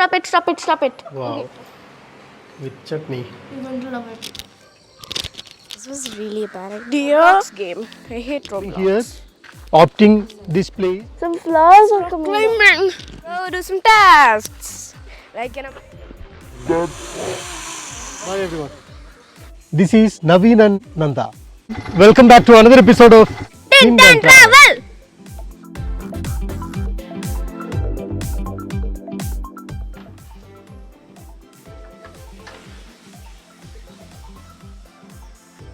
Stop it. Wow. Okay. With chutney. You're going to love it. This was really a bad idea. Roblox game. I hate Roblox. Here, opting this place. Some flowers are coming. Climbing. Go do some tasks. Like in a. Bye everyone. This is Naveen and Nanda. Welcome back to another episode of Tin Tan Travel.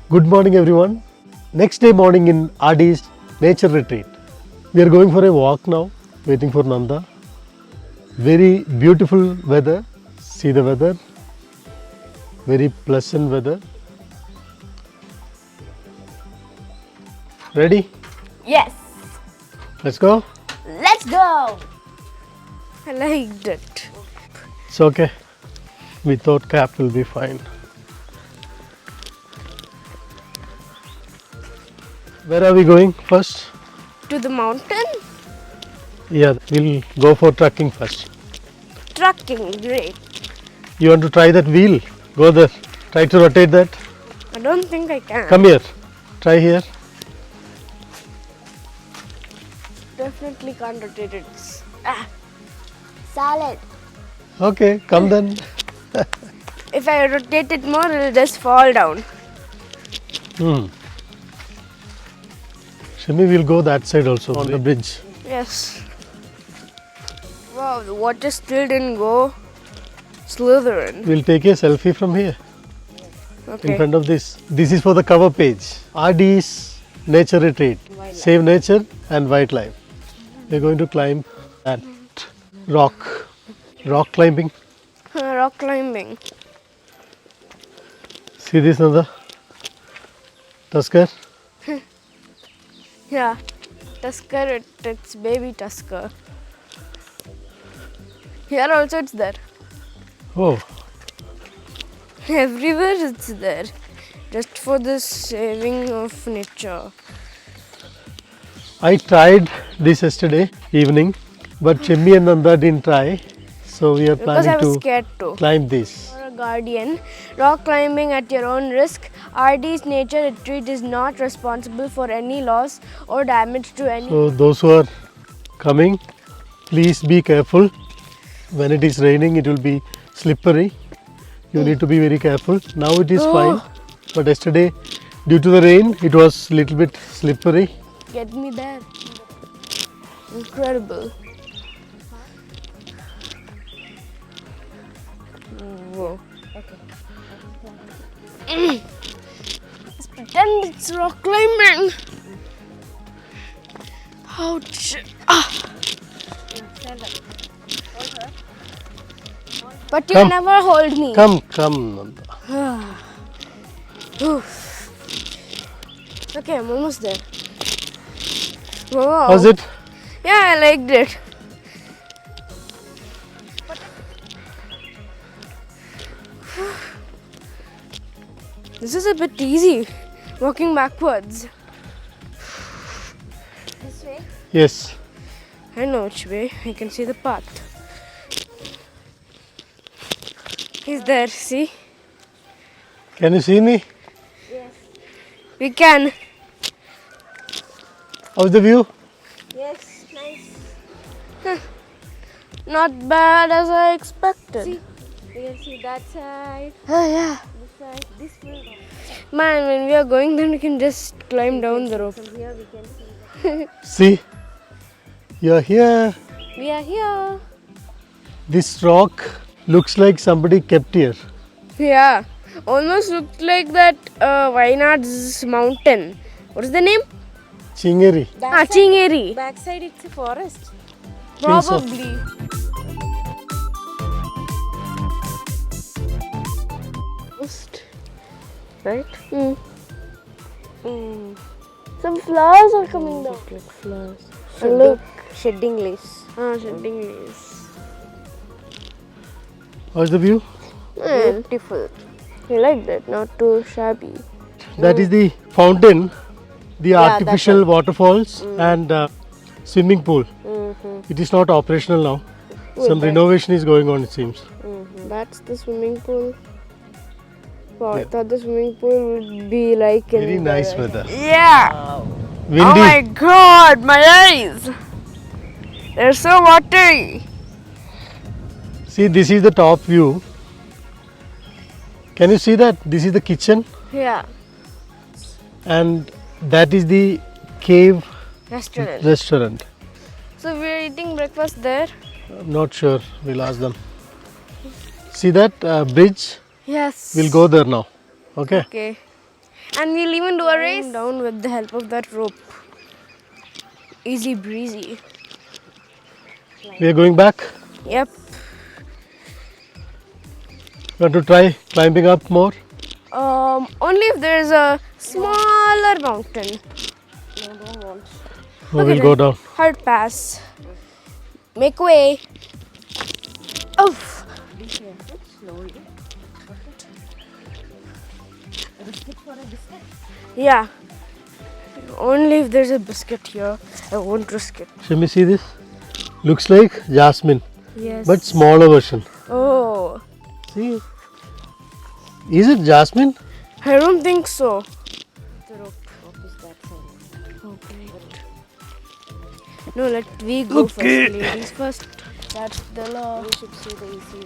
Good morning everyone. Next day morning in RD's nature retreat. We are going for a walk now, waiting for Nanda. Very beautiful weather. See the weather. Very pleasant weather. Ready? Yes. Let's go. Let's go. I liked it. It's okay. Without cap will be fine. Where are we going first? To the mountain? Yeah, we'll go for trekking first. Trekking, great. You want to try that wheel? Go there. Try to rotate that. I don't think I can. Come here. Try here. Definitely can't rotate it. Solid. Okay, come then. If I rotate it more, it'll just fall down. Shimi, we'll go that side also on the bridge. Yes. Wow, the water still didn't go slithering. We'll take a selfie from here in Okay. front of this. This is for the cover page. RD's nature retreat. Save nature and wildlife. We're going to climb that rock. Rock climbing. Rock climbing. See this, Nanda? Tusker. Yeah. Tusker, it's baby Tusker. Here also it's there. Oh, Everywhere it's there. Just for the saving of nature. I tried this yesterday evening, but Chimmy and Nanda didn't try. So we are Because I planning was to scared too. climb this. For a guardian, rock climbing at your own risk. RD's nature retreat is not responsible for any loss or damage to any. So those who are coming, please be careful. When it is raining, it will be slippery. You need to be very careful. Now it is fine, but yesterday, due to the rain, it was little bit slippery. Get me there. Incredible. Whoa. Okay. Let's pretend it's rock climbing. Ouch. But you Come. never hold me. Come, Nanda. Okay, I'm almost there. Wow. How's it? Yeah, I liked it. This is a bit easy, walking backwards. This way? Yes. I know which way. I can see the path. He's there, see? Can you see me? Yes. We can. How's the view? Yes, nice. Not bad as I expected. See, you can see that side, Oh yeah. this side, this way. Man, when we are going, then we can just climb down the rope. From here we can see. See, you're here. We are here. This rock looks like somebody kept here. Yeah. Almost looked like that Wayanad's mountain. What is the name? Chingeri. Chingeri. Backside it's a forest. Think so. Probably. Right? Some flowers are coming down. Like flowers. Look. Shedding leaves. Shedding leaves. How's the view? Beautiful. I like that. Not too shabby. That is the fountain, the artificial waterfalls and swimming pool. It is not operational now. Some renovation is going on, it seems. That's the swimming pool. Wow, I thought the swimming pool would be like in Very nice weather. Yeah. Windy. Oh my god, my eyes. They're so watery. See, this is the top view. Can you see that? This is the kitchen Yeah. and that is the cave Restaurant. restaurant. So we're eating breakfast there? I'm not sure. We'll ask them. See that bridge? Yes. We'll go there now. Okay? Okay. And we'll even do a race down with the help of that rope. Easy breezy. We are going back. Yep. Want to try climbing up more? Only if there's a smaller mountain. Or we'll go down. Hard pass. Make way. Oh. Yeah. Only if there's a biscuit here, I won't risk it. Shall we see this? Looks like jasmine, Yes. but smaller version. Oh, See? Is it jasmine? I don't think so. No, let we go Okay. first. Ladies first. That's the law. We should see the easy.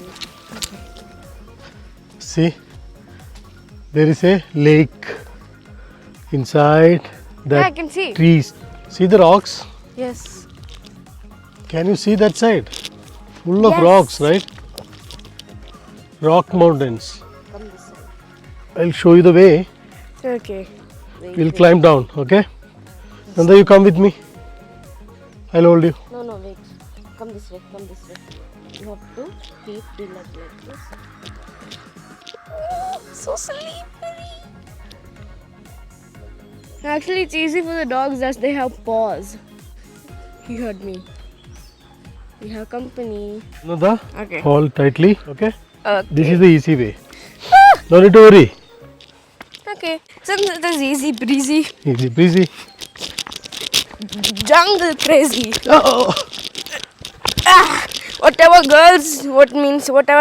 See? There is a lake inside Yeah, I that can see. trees. See the rocks? Yes. Can you see that side? Full of Yes. rocks, right? Rock mountains. I'll show you the way. Okay. We'll climb down, okay? Nanda, you come with me. I'll hold you. No, wait. Come this way, come this way. You have to keep the leg like this. So slippery. Actually, it's easy for the dogs as they have paws. He heard me. We have company. Nanda, Okay. hold tightly, okay? Okay. This is the easy way. No need to worry. Okay. Since it is easy breezy, Easy breezy. jungle crazy. Oh, Whatever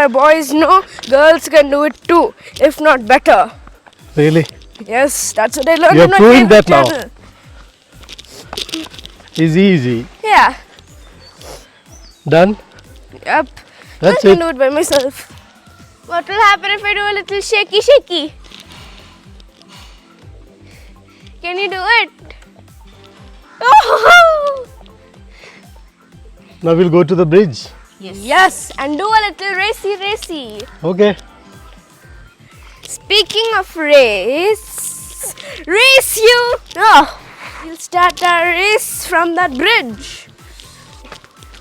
boys know, girls can do it too, if not better. really? Yes, that's what I learned You're in my proving favorite that now. channel. Easy, easy. Yeah. Done? Yep. That's I can it. do it by myself. What will happen if I do a little shaky? Can you do it? Oh! Now we'll go to the bridge. Yes, and do a little racy. Okay. Speaking of race you! Oh, we'll start our race from that bridge.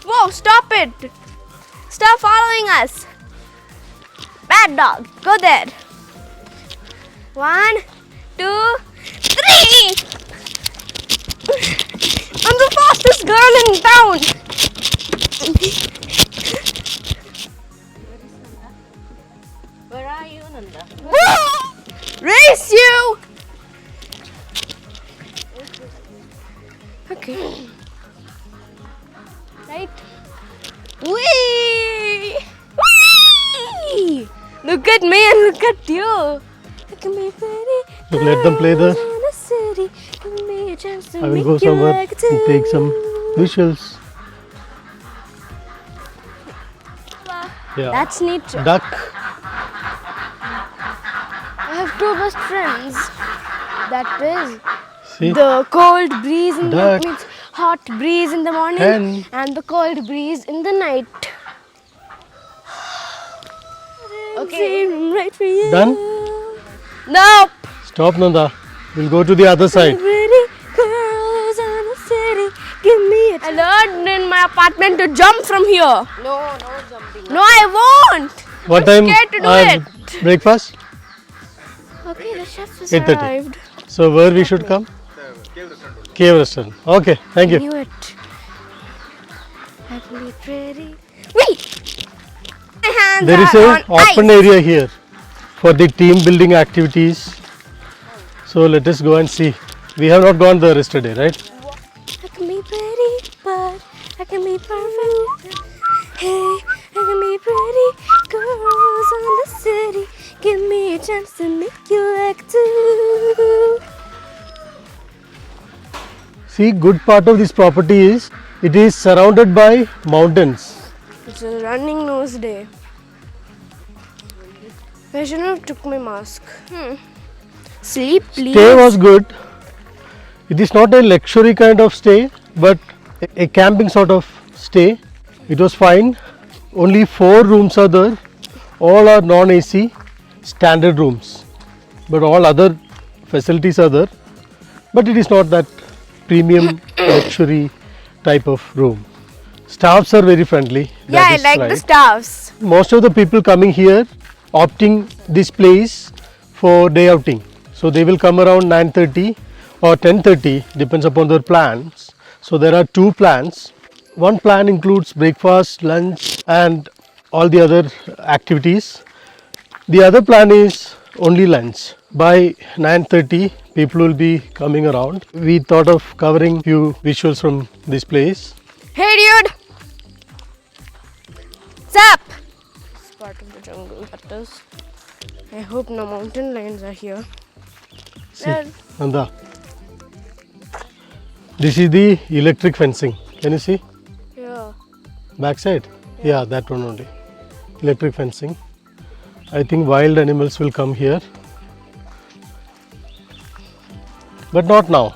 Whoa, stop it! Stop following us! Bad dog, go there. 1, 2, 3! I'm the fastest girl in town! Where are you, Nanda? Woo! Race you! Okay. Right? Whee! Whee! Look at me and look at you. Look at me, pretty. So let them play girls the- in the city. Give me a chance to I will make go you somewhere like and take some visuals. Yeah. That's nature. Duck. I have two best friends. That is See? the cold breeze in the Duck. means hot breeze in the morning Hen. and the cold breeze in the night. Okay, right for you. Done? Nope. Stop, Nanda. We'll go to the other side. Pretty girls in the city, give me a I learned in my apartment to jump from here. No jumping. No, I won't. What I'm time? scared to do it. Breakfast? Okay, the chef has 8:30. arrived. So where we should come? Cave restaurant. Okay, thank you. Knew it. Happily pretty. Wait. My hands There is are a on open ice. area here for the team building activities. So let us go and see. We have not gone there yesterday, right? I can be pretty, but I can be perfect. Hey, dance and make you act too. See, good part of this property is it is surrounded by mountains. It's a running nose day. I shouldn't have took my mask. Sleep, please. Stay was good. It is not a luxury kind of stay, but a camping sort of stay. It was fine. Only 4 rooms are there. All are non-AC, standard rooms. But all other facilities are there. But it is not that premium luxury type of room. Staffs are very friendly. Yeah, that I is like right. the staffs. Most of the people coming here opting this place for day outing. So they will come around 9:30 or 10:30, depends upon their plans. So there are 2 plans. One plan includes breakfast, lunch and all the other activities. The other plan is only lunch. By 9:30 people will be coming around. We thought of covering few visuals from this place. Hey, dude! What's up? It's part of the jungle, that is. I hope no mountain lions are here. See, Nanda. This is the electric fencing. Can you see? Yeah. Backside? Yeah, that one only. Electric fencing. I think wild animals will come here. But not now.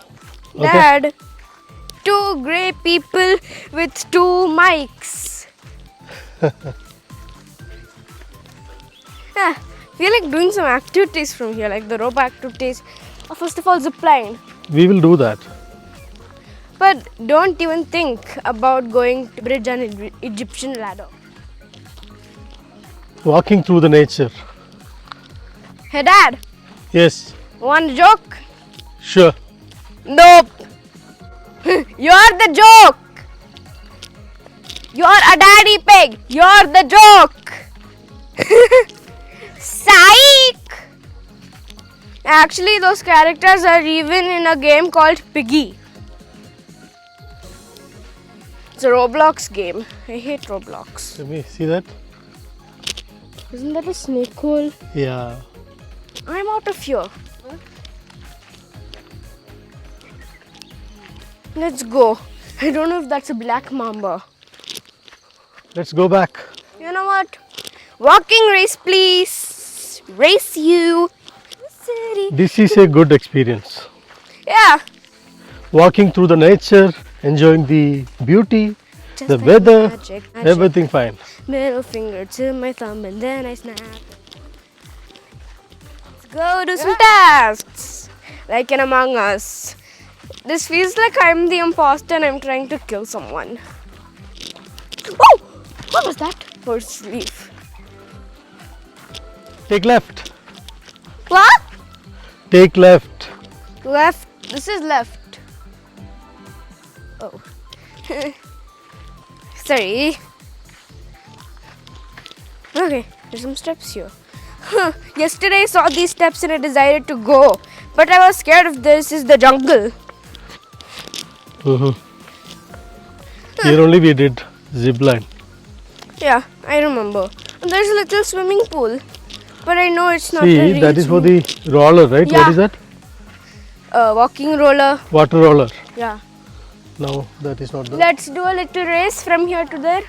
Okay? Dad, 2 grey people with 2 mics. I feel like doing some activities from here, like the rope activities. First of all, zip line. We will do that. But don't even think about going to bridge on Egyptian ladder. Walking through the nature. Hey, Dad, Yes, one joke? sure. Nope. You're the joke. You're a daddy pig. You're the joke. Psych. Actually, those characters are even in a game called Piggy. It's a Roblox game. I hate Roblox. Let me see that. Isn't that a snake hole? Yeah. I'm out of here. Let's go. I don't know if that's a black mamba. Let's go back. You know what? Walking race, please. Race you. City. This is a good experience. Yeah. Walking through the nature, enjoying the beauty, Just the like weather, magic. everything fine. Middle finger to my thumb and then I snap. Let's go do some tasks. Like in Among Us. This feels like I'm the imposter and I'm trying to kill someone. Oh! What was that? Horse leaf. Take left. What? Take left. Left. This is left. Oh. Sorry. Okay, there's some steps here. Yesterday I saw these steps and I decided to go. But I was scared of this is the jungle. Here only we did zip line. Yeah, I remember. And there's a little swimming pool. But I know it's not a See, real that is for swimming- the roller, right? Yeah. What is that? walking roller. Water roller. Yeah. No, that is not there. Let's do a little race from here to there.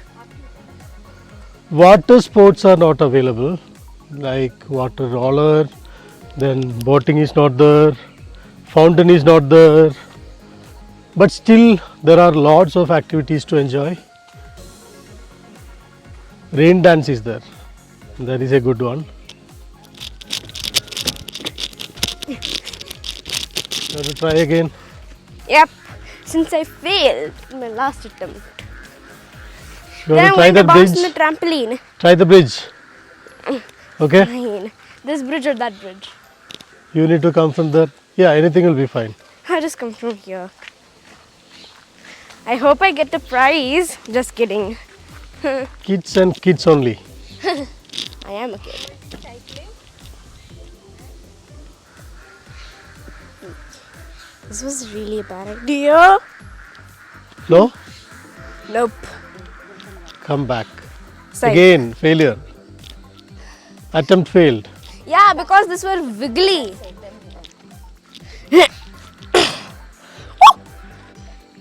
Water sports are not available, like water roller, then boating is not there, fountain is not there, but still there are lots of activities to enjoy. Rain dance is there, that is a good one. Have to try again. Yep. Since I failed in my last attempt. You Then want I'm to try going the to bounce bridge? on the trampoline. Try the bridge. Okay? Fine. This bridge or that bridge? You need to come from there. Yeah, anything will be fine. I'll just come from here. I hope I get the prize. Just kidding. Kids and kids only. I am a kid. This was really a bad idea. No? Nope. Come back. Psych. Again, failure. Attempt failed. Yeah, because this were wiggly.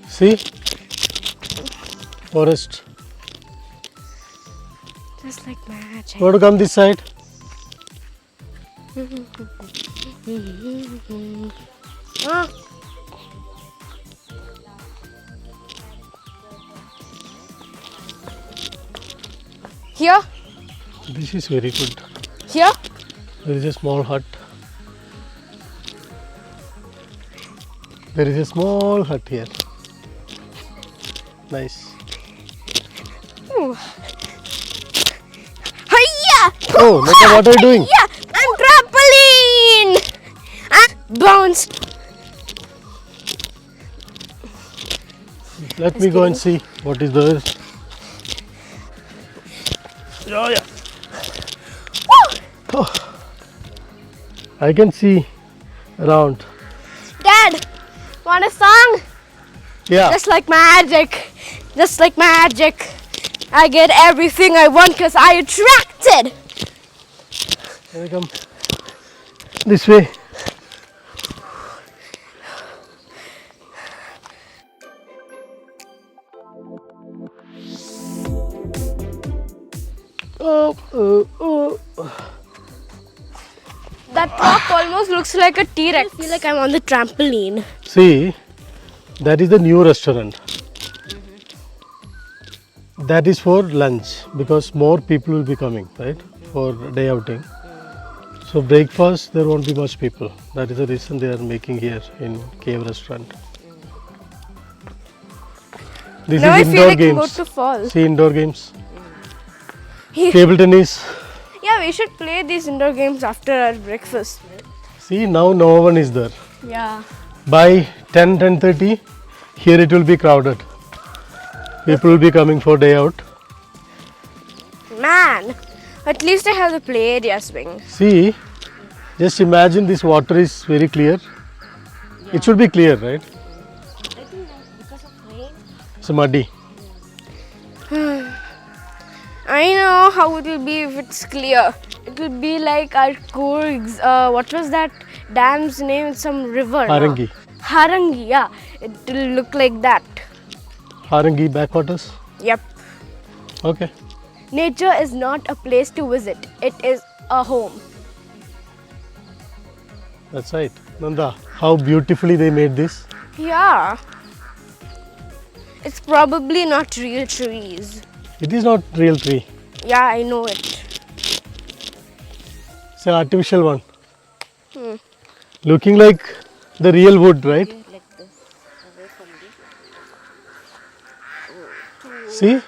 See? Forest. Just like magic. Want to come this side? Ah. Here, This is very good. here. There is a small hut. There is a small hut here. Nice. Hiya! Oh, Nanda, what are you doing? Yeah, I'm trampoline. Bounced. Let me go and see what is there. Oh, yeah. Oh, I can see around. Dad, want a song? Yeah. Just like magic. Just like magic. I get everything I want because I attracted. Here I come. This way. Oh. That rock almost looks like a T-Rex. I feel like I'm on the trampoline. See, that is the new restaurant. That is for lunch because more people will be coming, right? For day outing. So breakfast, there won't be much people. That is the reason they are making here in Cave Restaurant. This Now I is feel indoor like I'm about games. to fall. See indoor games. Yeah, Table tennis. we should play these indoor games after our breakfast. See, now no one is there. Yeah. By 10:30, here it will be crowded. People will be coming for day out. Man, at least I have the play area swing. See, just imagine this water is very clear. It should be clear, right? I think that because of rain. It's muddy. I know how it will be if it's clear. It will be like our Kurg's, what was that dam's name? It's some river. no? Harangi. Harangi, yeah. It will look like that. Harangi backwaters. Yep. Okay. Nature is not a place to visit. It is a home. That's right. Nanda, how beautifully they made this. Yeah. It's probably not real trees. It is not real tree. Yeah, I know it. It's an artificial one. Hmm. Looking like the real wood, right? Like this. Away from the. See?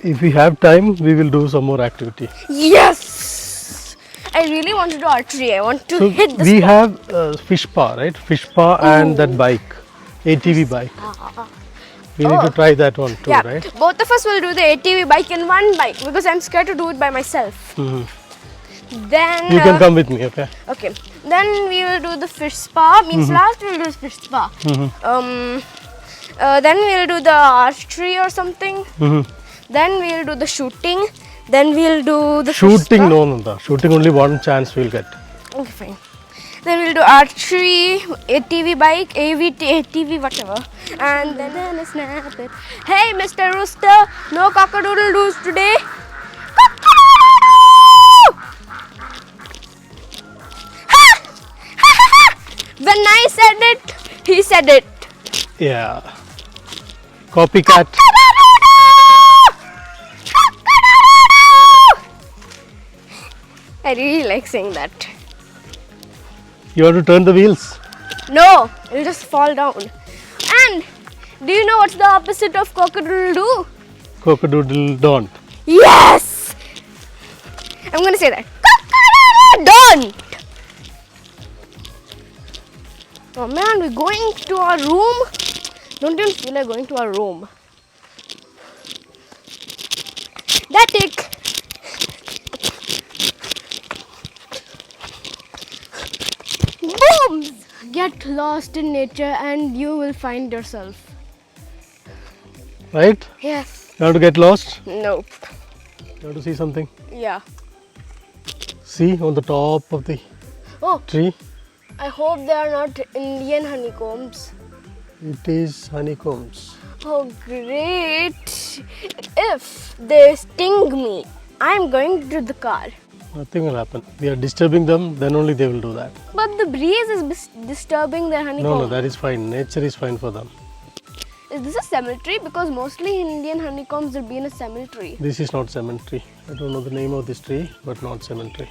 If we have time, we will do some more activity. Yes! I really want to do archery. I want to So hit the we spot. have fish spa, right? Fish spa and that bike, ATV bike. We need to try that one too, Yeah, right? both of us will do the ATV bike in one bike because I'm scared to do it by myself. Mhm. Then You can come with me, okay? Okay. Then we will do the fish spa. Means last we'll do fish spa. Then we'll do the archery or something. Mhm. Then we'll do the shooting. Then we'll do the fish Shooting, spa. no, Nanda. Shooting only one chance we'll get. Okay, fine. Then we'll do archery, ATV bike, ATV, whatever. And then I snap it. Hey, Mr. Rooster, no cockadoodle doos today. Cock-a-doodle-doo! Ha! Ha, ha, ha! When I said it, he said it. Yeah. Copycat. I really like saying that. You want to turn the wheels? No, it'll just fall down. And do you know what's the opposite of cock-a-doodle-doo? Cockadoodle don't. Yes! I'm gonna say that. Cock-a-doodle-don't! Oh man, we're going to our room. Don't even feel like going to our room. That's it. Boom! Get lost in nature and you will find yourself. Right? Yes. You want to get lost? Nope. You want to see something? Yeah. See on the top of the Oh, tree? I hope they are not Indian honeycombs. It is honeycombs. Oh, great. If they sting me, I'm going to the car. Nothing will happen. We are disturbing them, then only they will do that. But the breeze is disturbing their honeycomb. No, that is fine. Nature is fine for them. Is this a cemetery? Because mostly Indian honeycombs will be in a cemetery. This is not cemetery. I don't know the name of this tree, but not cemetery.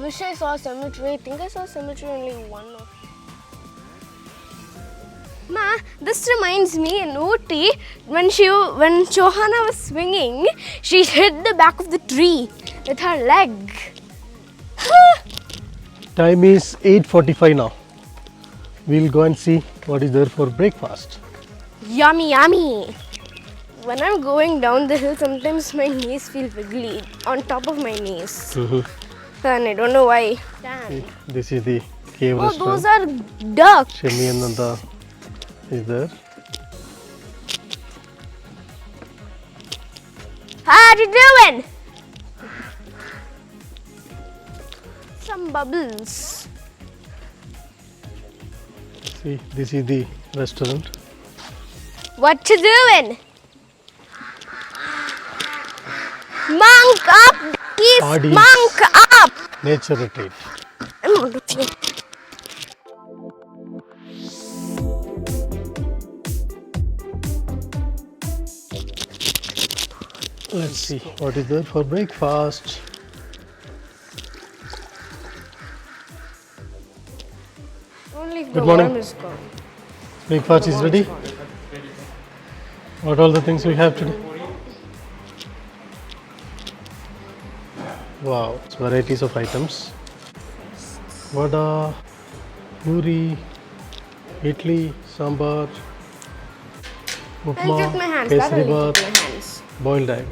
Wish I saw a cemetery. I think I saw a cemetery only one of. Ma, this reminds me in Ooty when Shohana was swinging, she hit the back of the tree with her leg. Time is 8:45 now. We'll go and see what is there for breakfast. Yummy, yummy. When I'm going down the hill, sometimes my knees feel wiggly on top of my knees. And I don't know why. Damn. This is the cave Oh, restaurant. those are ducks. Shemi and Nanda is there. How you doing? Some bubbles. See, this is the restaurant. What you doing? Monk up! He's Parties. monk up! Nature retreat. I'm on the thing. Let's see what is there for breakfast. Only if Good the morning. worm is gone. Breakfast is ready. What all the things we have today? Wow, it's varieties of items. Vada, puri, idli, sambar, I'll upma, get my hands. kesari That'll bath, get my hands. boiled egg.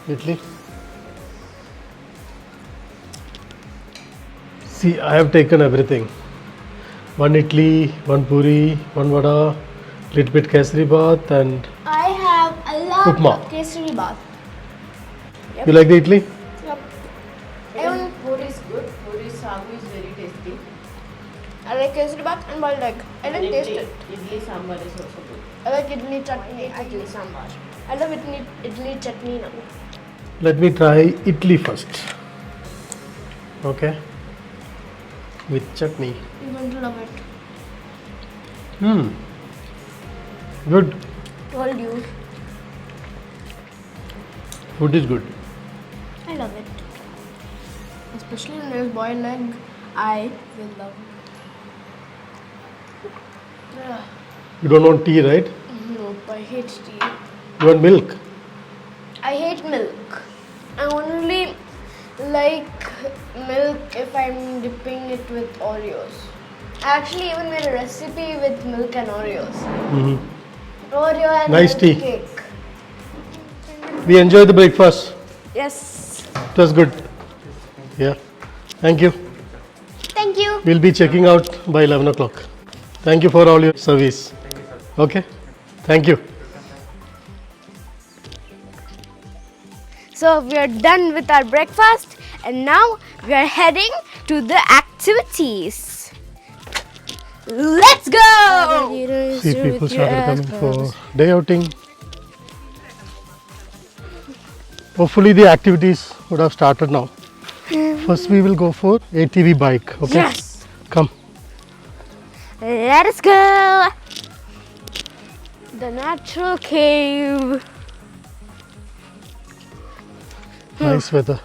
Idli. See, I have taken everything. One idli, one puri, one vada, little bit kesari bath, and I have a lot Upma. of kesari bath. you like the idli? Yep. Even puri is good. Puri sagu is very tasty. I like kesari bath and boiled egg. I And didn't taste it. Idli sambar is also good. I like idli chutney, idli sambar. I love idli chutney now. Let me try idli first. Okay. With chutney. You're going to love it. Good. Told you. Food is good. I love it. Especially when there's boiled egg. I will love it. Ugh. You don't want tea, right? Nope, I hate tea. You want milk? I hate milk. I only like milk if I'm dipping it with Oreos. I actually even made a recipe with milk and Oreos. Oreo and Nice milk tea. cake. We enjoy the breakfast. Yes. It was good. Yeah. Thank you. Thank you. We'll be checking out by 11 o'clock. Thank you for all your service. Okay. Thank you. So we are done with our breakfast and now we are heading to the activities. Let's go! See, people started coming for day outing. Hopefully the activities would have started now. First we will go for ATV bike. Okay. Yes. Come. Let us go! The natural cave. Nice weather.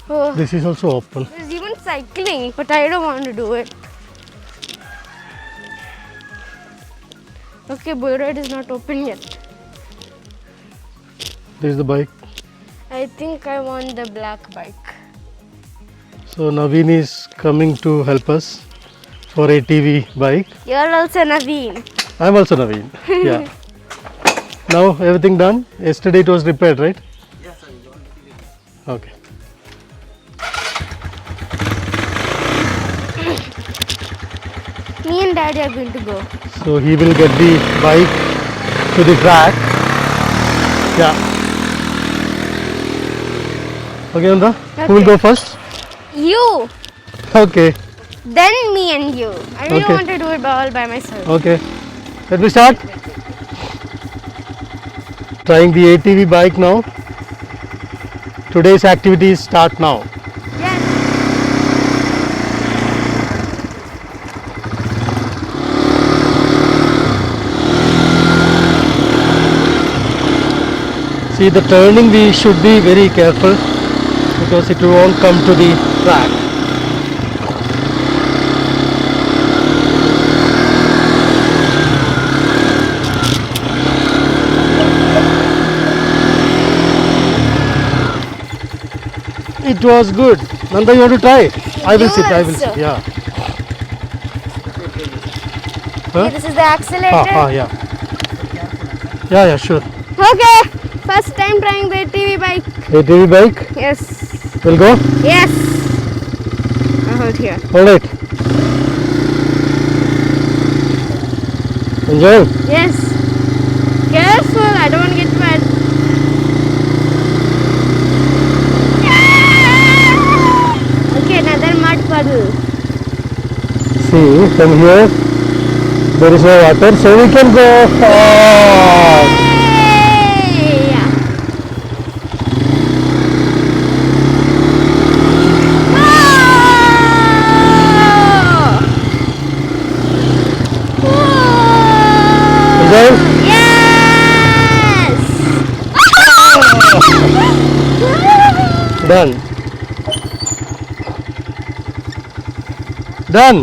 Oh, This is also open. there's even cycling, but I don't want to do it. Okay, bull ride is not open yet. This is the bike. I think I want the black bike. So Naveen is coming to help us for ATV bike. You're also Naveen. I'm also Naveen. Yeah. Now everything done? Yesterday it was repaired, right? Yes, sir. Okay. Me and Daddy are going to go. So he will get the bike to the track. Yeah. Okay, Nanda. Who will Okay. go first? You, Okay. then me and you. I really Okay. want to do it all by myself. Okay. Let me start. Trying the ATV bike now. Today's activities start now. Yes. See, the turning we should be very careful because it won't come to the track. It was good. Nanda, you want to try? I will You sit. I will also. sit. Yeah. Okay, this is the accelerator. Yeah. Yeah, yeah, sure. Okay. First time trying the ATV bike. ATV bike. Yes. Will go. Yes. I'll hold here. All right. Enjoy. Yes. Careful, I don't want to get wet. Okay, another mud puddle. See, from here there is no water, so we can go far. Hey! Enjoy. Yes! Done. Done.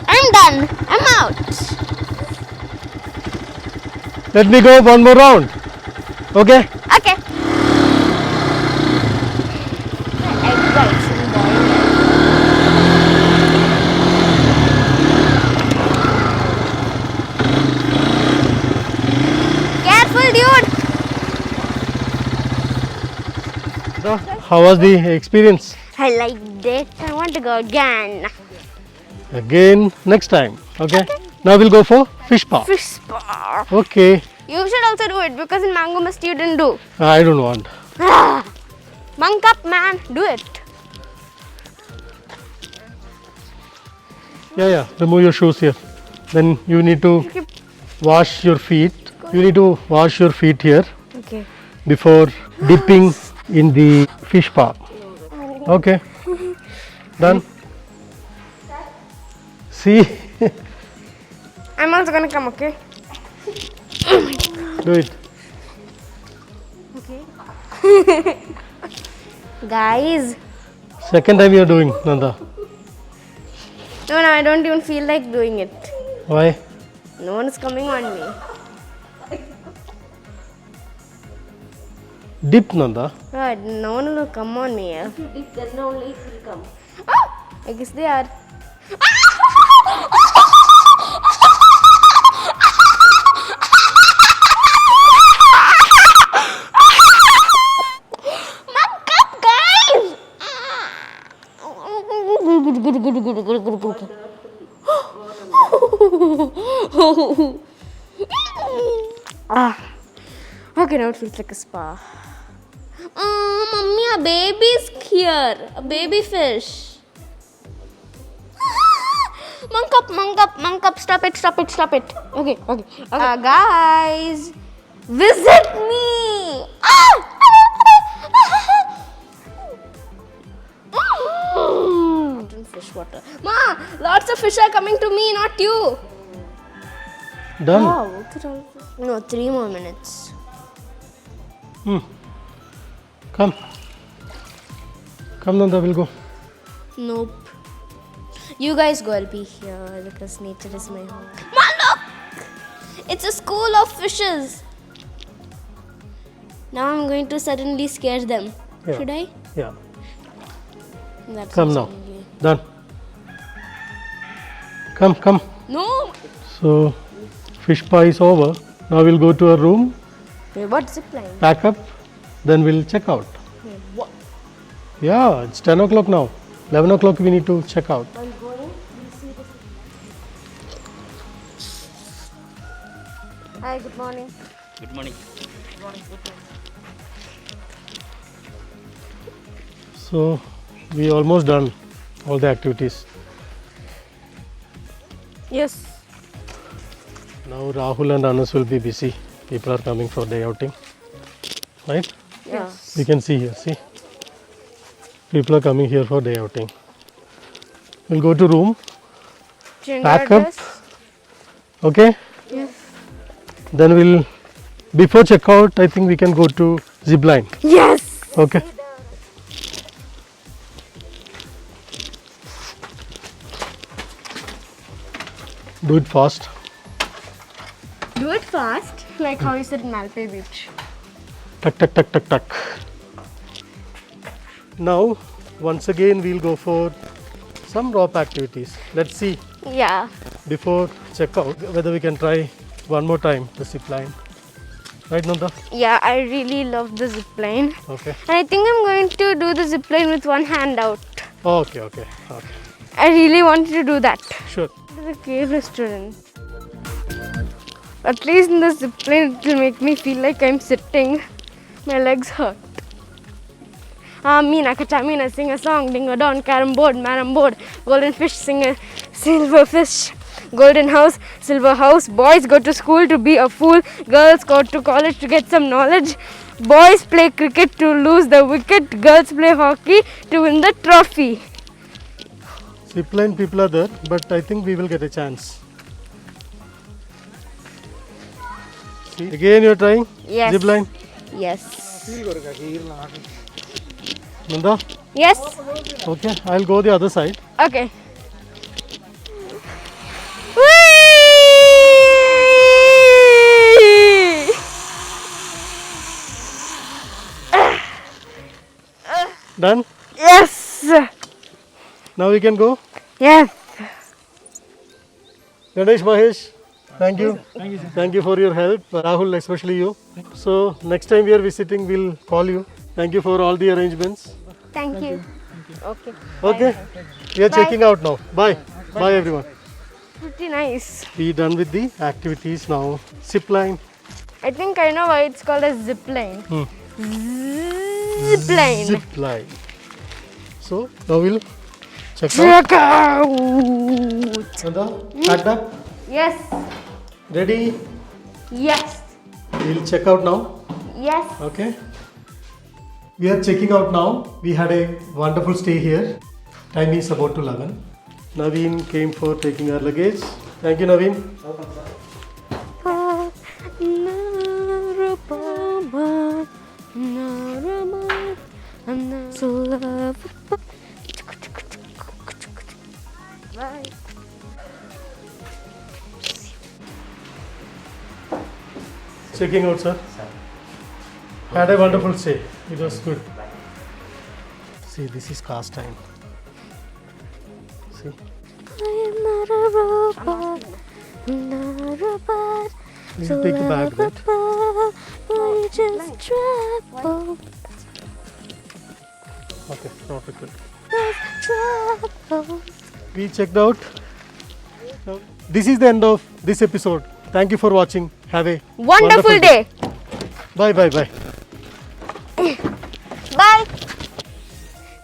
I'm done. I'm out. Let me go one more round. Okay. Okay. The egg whites in boiling. Careful, dude. So, how was the experience? I liked it. I want to go again. Again next time. Okay. Now we'll go for fish park. Fish spa. Okay. You should also do it because in Mango Mist you didn't do. I don't want. Monk up, man. Do it. Yeah. Remove your shoes here. Then you need to wash your feet. You need to wash your feet here Okay. before dipping in the fish park. Okay. Done. See. I'm also gonna come, okay? Do it. Guys. Second time you are doing, Nanda. No, I don't even feel like doing it. Why? No one is coming on me. Dip, Nanda. God, no one will come on me. If you dip, then only it will come. I guess they are. Monk up, guys! Okay, now it feels like a spa. Oh, mommy, a baby's here. A baby fish. Monk up. Stop it. Okay. Guys, visit me. Fish water. Ma, lots of fish are coming to me, not you. Done. Wow. No, 3 more minutes. Come. Come, Nanda, we'll go. Nope. You guys go, I'll be here because nature is my home. Ma, look! It's a school of fishes. Now I'm going to suddenly scare them. Yeah. Should I? Yeah. That's Come now. suddenly. Done. Come. No! So, Fish spa is over. Now we'll go to our room, What zip line? pack up, then we'll check out. What? Yeah, it's 10 o'clock now. 11 o'clock we need to check out. I'm going. We'll see this. Hi, good morning. Good morning. So we almost done all the activities. Yes. Now Rahul and Anas will be busy. People are coming for day outing. Right? Yeah. We can see here, see. People are coming here for day outing. We'll go to room, Change pack our up. dress. Okay? Yes. Then we'll, before checkout, I think we can go to zip line. Yes. Okay? Do it fast. Do it fast, like how you said in Malpe Beach. Tuck, tuck, tuck, tuck, tuck. Now, once again, we'll go for some rope activities. Let's see Yeah. before checkout whether we can try one more time the zip line. Right, Nanda? Yeah, I really love the zip line. Okay. And I think I'm going to do the zip line with one hand out. Okay, okay, okay. I really wanted to do that. Sure. The cave restaurant. At least in the zip line, it will make me feel like I'm sitting. My legs hurt. Meena Kachamina, sing a song, ding a don, carom board, maram board, golden fish, sing a silver fish, golden house, silver house. Boys go to school to be a fool, girls go to college to get some knowledge. Boys play cricket to lose the wicket, girls play hockey to win the trophy. Zip line people are there, but I think we will get a chance. See, again you're trying? Yes. Zip line? Yes. Nanda? Yes. Okay, I'll go the other side. Okay. Whee! Done? Yes. Now we can go? Yes. Ganesh, Mahesh, thank you. Thank you for your help. Rahul, especially you. So next time we are visiting, we'll call you. Thank you for all the arrangements. Thank you. Okay. Okay, we are checking out now. Bye. Bye everyone. Pretty nice. We done with the activities now. Zip line. I think I know why it's called a zip line. Zip line. Zip line. So now we'll check out. Check out. Nanda, packed up. Yes. Ready? Yes. We'll check out now. Yes. Okay. We are checking out now. We had a wonderful stay here. Time is about to 11. Naveen came for taking our luggage. Thank you, Naveen. Bye. Checking out, sir. Had a wonderful stay. It was good. See, this is cast time. See. I am not a robot. Not a robot. You take the bag, right? I just travel. Okay, not good. Travel. We checked out. Now, this is the end of this episode. Thank you for watching. Have a Wonderful day. Bye, bye, bye. Bye.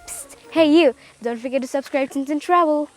Psst. Hey you, don't forget to subscribe to Tintin Travel.